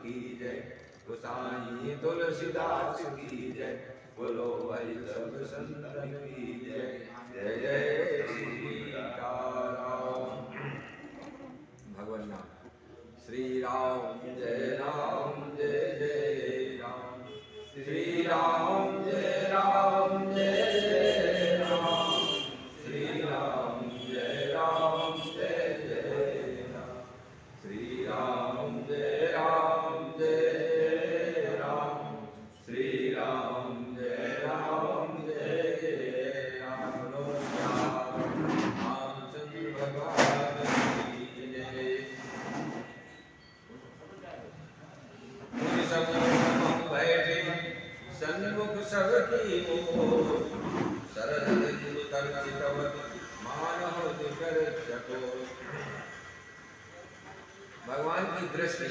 की जय, गोसाई तुलसीदास की जय, बोलो भाई सब संतन की जय। जय जय सीताराम। भगवान नाम श्री राम जय राम जय जय राम, श्री राम जय राम जय जय राम, श्री राम जय राम जय जय राम, श्री राम जय राम जय जय राम, श्री राम जय राम जय जय राम। रामचंद्र भगवान की जय। सन्मुख बैठे सन्मुख सबकी ओर, शरद बिंदु तर्चितवत मानव दिकर चकोर। भगवान की दृष्टि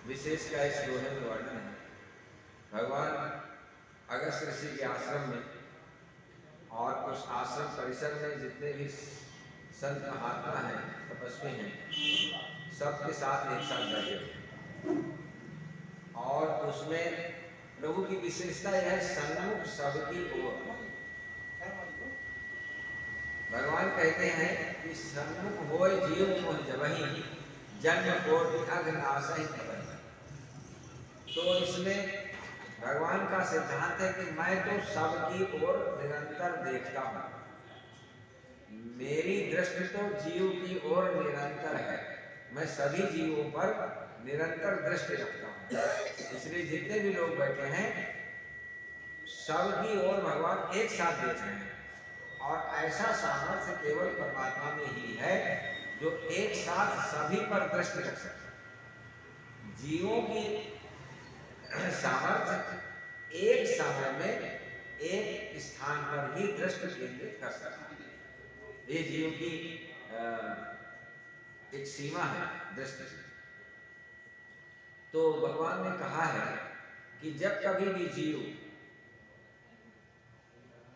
विशेष का इस दोहे में वर्णन है। भगवान अगस्त्य ऋषि के आश्रम में और उस आश्रम परिसर में जितने भी संत महात्मा हैं, तपस्वी हैं, सबके साथ एक साथ बैठे थे। और उसमें प्रभु की विशेषता यह है, सन्मुख सबकी ओर। भगवान कहते हैं कि सन्मुख होय जीव मोह जबहि, जन्म कोटि अघ नासहि तबहि। तो इसमें भगवान का सिद्धांत है कि मैं तो सबकी ओर निरंतर देखता हूँ, मेरी दृष्टि तो जीव की ओर निरंतर है, मैं सभी जीवों पर निरंतर दृष्टि रखता हूँ। इसलिए जितने भी लोग बैठे हैं सबकी ओर भगवान एक साथ देख रहे हैं। और ऐसा सामर्थ्य केवल परमात्मा में ही है जो एक साथ सभी पर दृष्टि रख सकता। जीवों की सामर्थ्य एक समय में एक स्थान पर ही दृष्टि केंद्रित कर सकता है। ये जीव की एक सीमा है दृष्टि। तो भगवान ने कहा है कि जब कभी भी जीव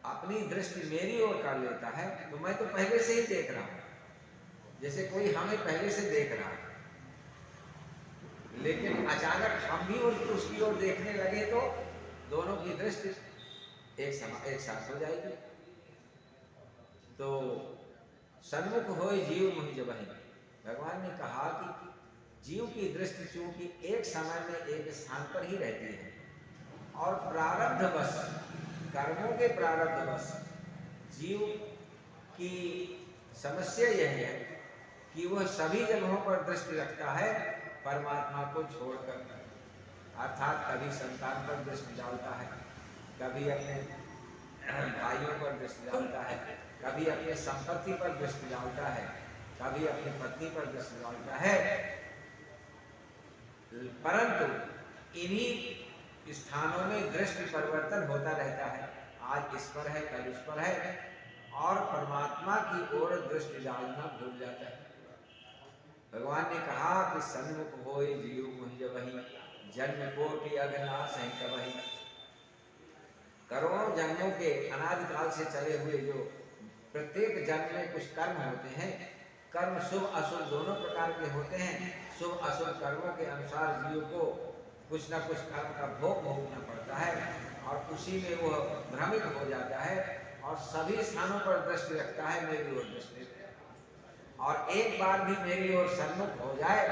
अपनी दृष्टि मेरी ओर कर लेता है तो मैं तो पहले से ही देख रहा हूं, जैसे कोई हमें पहले से देख रहा है, लेकिन अचानक हम भी उसकी ओर देखने लगे तो दोनों की दृष्टि एक साथ हो जाएगी। तो सन्मुख होय जीव मोहि जबहि। भगवान ने कहा कि जीव की दृष्टि चूंकि एक समय में एक स्थान पर ही रहती है और प्रारब्धवश, कर्मों के प्रारब्धवश जीव की समस्या यह है कि वह सभी जगहों पर दृष्टि रखता है परमात्मा को छोड़कर। अर्थात कभी संतान पर दृष्टि डालता है, कभी अपने भाइयों पर दृष्टि डालता है, कभी अपने संपत्ति पर दृष्टि डालता है, कभी अपनी पत्नी पर दृष्टि डालता है। परंतु इन्हीं स्थानों में दृष्टि परिवर्तन होता रहता है, आज इस पर है, कल उस पर है, और परमात्मा की ओर दृष्टि डालना भूल जाता है। भगवान ने कहा कि सन्मुख होय जीव मोहि जबहि, जन्म कोटि अघ नासहि तबहि। करोड़ों जन्मों के अनादिकाल से चले हुए जो प्रत्येक जन्म में कुछ कर्म होते हैं, कर्म शुभ अशुभ दोनों प्रकार के होते हैं। शुभ अशुभ कर्मों के अनुसार जीव को कुछ न कुछ कर्म का भोग भोगना पड़ता है और उसी में वह भ्रमित हो जाता है और सभी स्थानों पर दृष्टि रखता है मेरी ओर दृष्टि। और एक बार भी मेरी ओर सन्मुख हो जाए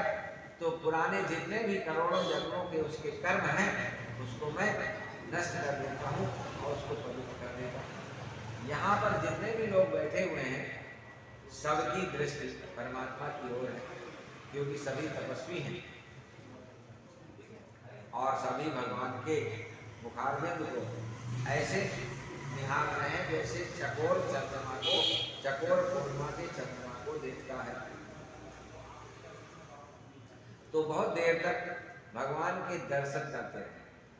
तो पुराने जितने भी करोड़ों जन्मों के उसके कर्म हैं उसको मैं नष्ट कर देता हूँ और उसको पवित्र कर देता हूँ। यहाँ पर जितने भी लोग बैठे हुए हैं सबकी दृष्टि परमात्मा की ओर है, क्योंकि सभी तपस्वी हैं और सभी भगवान के मुखारविंद को ऐसे निहार रहे हैं जैसे चकोर चंद्रमा को, चकोर पूर्णिमा के चंद्रमा को देखता है। तो बहुत देर तक भगवान के दर्शन करते रहे।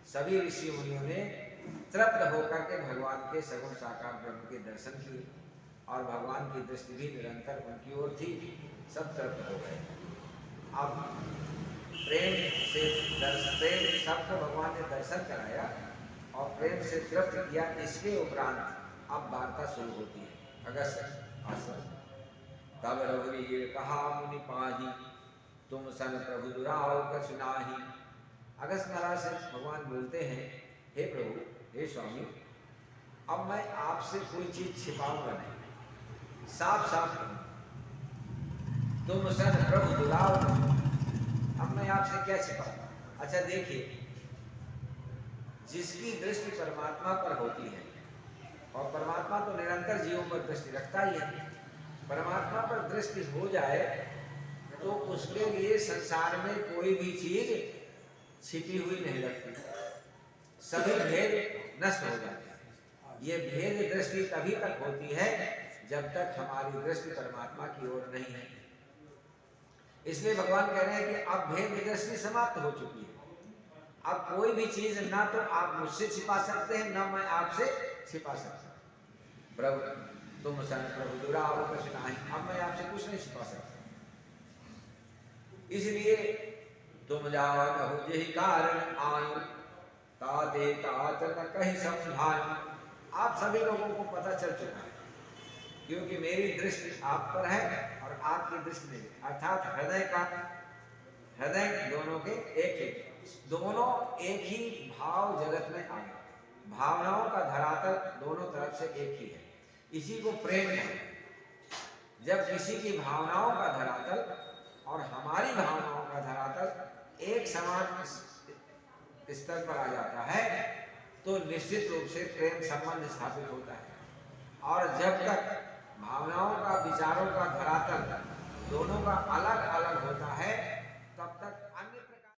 सभी ऋषि मुनियों ने तृप्त होकर के भगवान के सगुण साकार ब्रह्म के दर्शन किए और भगवान की दृष्टि भी निरंतर उनकी ओर थी। सब तृप्त हो गए। अब प्रेम से सबको भगवान ने दर्शन कराया और प्रेम से तृप्त किया। इसके उपरांत अब वार्ता शुरू होती है। अगस्त आश्रम तब रघुवीर कहा मुनि पाही, तुम सन प्रभु दुराव कछु नाही। अगस्त महाराज से भगवान बोलते हैं, हे प्रभु, हे स्वामी, अब मैं आपसे कोई चीज छिपाऊंगा नहीं, साफ साफ कहूं, तुम सन प्रभु दुराव कछु नाही। अब मैं आपसे क्या छिपाऊंगा? अच्छा देखिए, जिसकी दृष्टि परमात्मा पर होती है, और परमात्मा तो निरंतर जीवों पर दृष्टि रखता ही है, परमात्मा पर दृष्टि हो जाए तो उसके लिए संसार में कोई भी चीज छिपी हुई नहीं लगती, सभी भेद नष्ट हो जाते हैं। ये भेद दृष्टि तभी तक होती है जब तक हमारी दृष्टि परमात्मा की ओर नहीं है। इसलिए भगवान कह रहे हैं कि अब भेद दृष्टि समाप्त हो चुकी है, अब कोई भी चीज ना तो आप मुझसे छिपा सकते हैं, ना मैं आपसे छिपा सकता। प्रभु तुम सन प्रभु दुराव कछु नाही। अब मैं आपसे कुछ नहीं छिपा सकता, इसलिए तुम जानहु जेहि कारण आयु, ताते तात न कहि समझायु। आप सभी लोगों को पता चल चुका है, क्योंकि मेरी दृष्टि आप पर है और आपकी दृष्टि मेरी, अर्थात हृदय दोनों के दोनों एक ही भाव जगत में आ गए। भावनाओं का धरातल दोनों तरफ से एक ही है, इसी को प्रेम है। जब किसी की भावनाओं का धरातल और हमारी भावनाओं का धरातल एक समान स्तर पर आ जाता है तो निश्चित रूप से प्रेम संबंध स्थापित होता है। और जब तक भावनाओं का, विचारों का धरातल दोनों का अलग अलग होता है